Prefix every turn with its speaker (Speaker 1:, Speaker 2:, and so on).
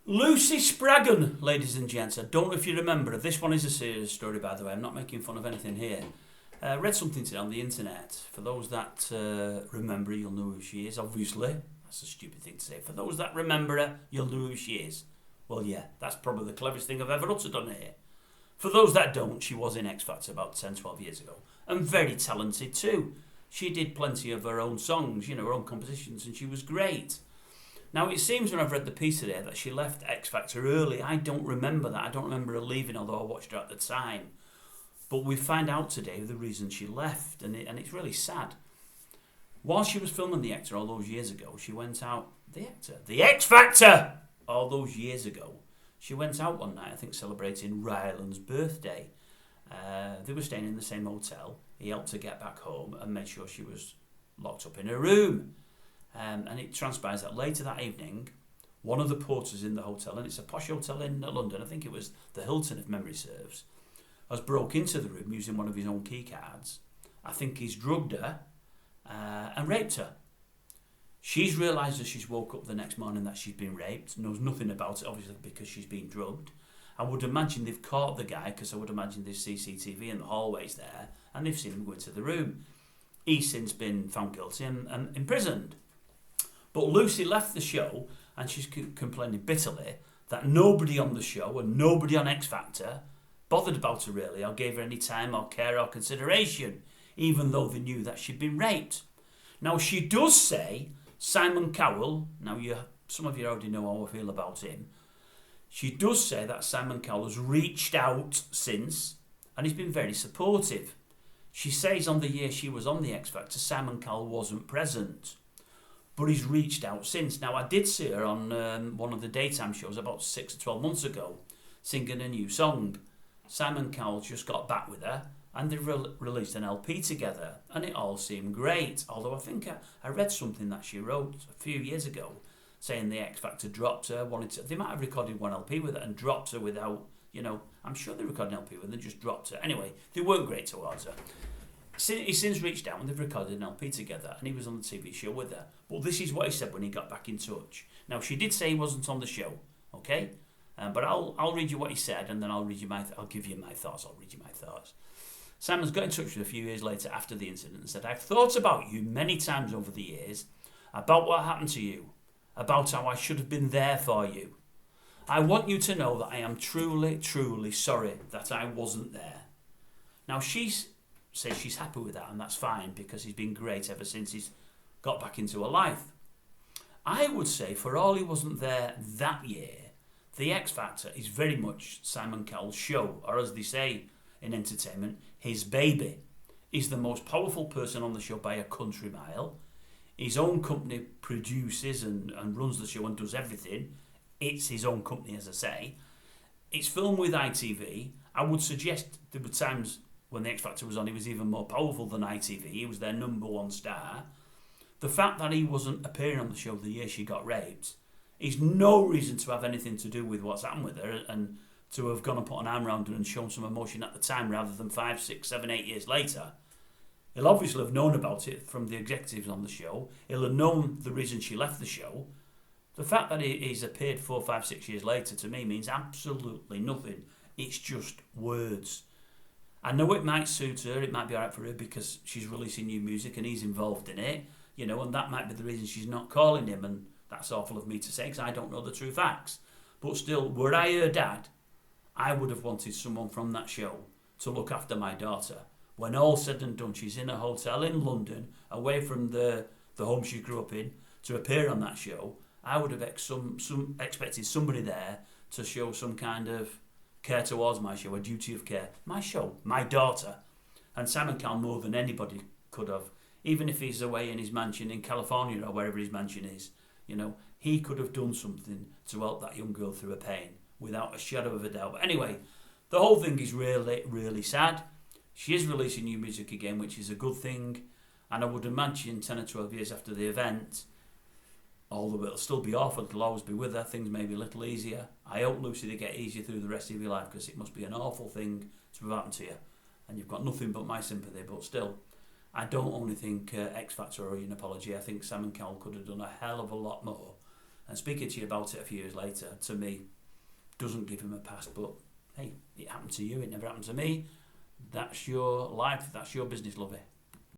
Speaker 1: Lucy Spraggan, ladies and gents. I don't know if you remember her. This one is a serious story, by the way. I'm not making fun of anything here. Read something today on the internet. For those that remember her, you'll know who she is, obviously. That's a stupid thing to say. For those that remember her, you'll know who she is. Well, yeah, that's probably the cleverest thing I've ever uttered on here. For those that don't, she was in X Factor about 10, 12 years ago. And very talented too. She did plenty of her own songs, her own compositions, and she was great. Now, it seems when I've read the piece today that she left X Factor early. I don't remember that. I don't remember her leaving, although I watched her at the time. But we find out today the reason she left, and it's really sad. While she was filming The Actor all those years ago, she went out... The X Factor! All those years ago, she went out one night, I think celebrating Ryland's birthday. They were staying in the same hotel. He helped her get back home and made sure she was locked up in her room. And it transpires that later that evening, one of the porters in the hotel, and it's a posh hotel in London, I think it was the Hilton if memory serves, has broke into the room using one of his own key cards. I think he's drugged her and raped her. She's realised as she's woke up the next morning that she's been raped, knows nothing about it, obviously because she's been drugged. I would imagine they've caught the guy, because I would imagine there's CCTV in the hallways there, and they've seen him go into the room. He's since been found guilty and imprisoned. But Lucy left the show, and she's complaining bitterly that nobody on the show and nobody on X Factor bothered about her really, or gave her any time or care or consideration, even though they knew that she'd been raped. Now, she does say Simon Cowell, some of you already know how I feel about him, she does say that Simon Cowell has reached out since, and he's been very supportive. She says on the year she was on the X Factor, Simon Cowell wasn't present, but he's reached out since. Now, I did see her on one of the daytime shows about 6 or 12 months ago, singing a new song. Simon Cowell just got back with her, and they released an LP together, and it all seemed great. Although I think I read something that she wrote a few years ago, saying the X Factor dropped her, they might have recorded one LP with her and dropped her without, I'm sure they recorded an LP with her and just dropped her. Anyway, they weren't great towards her. He's since reached out and they've recorded an LP together, and he was on the TV show with her. But this is what he said when he got back in touch. Now, she did say he wasn't on the show, okay? But I'll read you what he said, and then I'll give you my thoughts. I'll read you my thoughts. Simon's got in touch with her a few years later after the incident and said, "I've thought about you many times over the years, about what happened to you, about how I should have been there for you. I want you to know that I am truly, truly sorry that I wasn't there." Now, she says she's happy with that, and that's fine, because he's been great ever since he's got back into her life. I would say, for all he wasn't there that year, the X Factor is very much Simon Cowell's show, or as they say in entertainment, his baby. He's the most powerful person on the show by a country mile. His own company produces and runs the show and does everything. It's his own company, as I say. It's filmed with ITV. I would suggest there were times when the X Factor was on, he was even more powerful than ITV. He was their number one star. The fact that he wasn't appearing on the show the year she got raped is no reason to have anything to do with what's happened with her, and to have gone and put an arm around her and shown some emotion at the time rather than 5, 6, 7, 8 years later. He'll obviously have known about it from the executives on the show. He'll have known the reason she left the show. The fact that he's appeared 4, 5, 6 years later to me means absolutely nothing. It's just words. I know it might suit her, it might be alright for her because she's releasing new music and he's involved in it, and that might be the reason she's not calling him, and that's awful of me to say because I don't know the true facts. But still, were I her dad, I would have wanted someone from that show to look after my daughter. When all's said and done, she's in a hotel in London, away from the home she grew up in, to appear on that show. I would have expected somebody there to show some kind of care towards my show, a duty of care. My show, my daughter. And Simon Cowell more than anybody could have. Even if he's away in his mansion in California or wherever his mansion is, he could have done something to help that young girl through her pain without a shadow of a doubt. But anyway, the whole thing is really, really sad. She is releasing new music again, which is a good thing. And I would imagine 10 or 12 years after the event, although it'll still be awful, it'll always be with her, things may be a little easier. I hope, Lucy, they get easier through the rest of your life, because it must be an awful thing to have happened to you. And you've got nothing but my sympathy, but still, I don't only think X Factor owe you an apology. I think Simon Cowell could have done a hell of a lot more And speaking to you about it a few years later, to me, doesn't give him a pass. But hey, it happened to you, it never happened to me. That's your life, that's your business, lovey.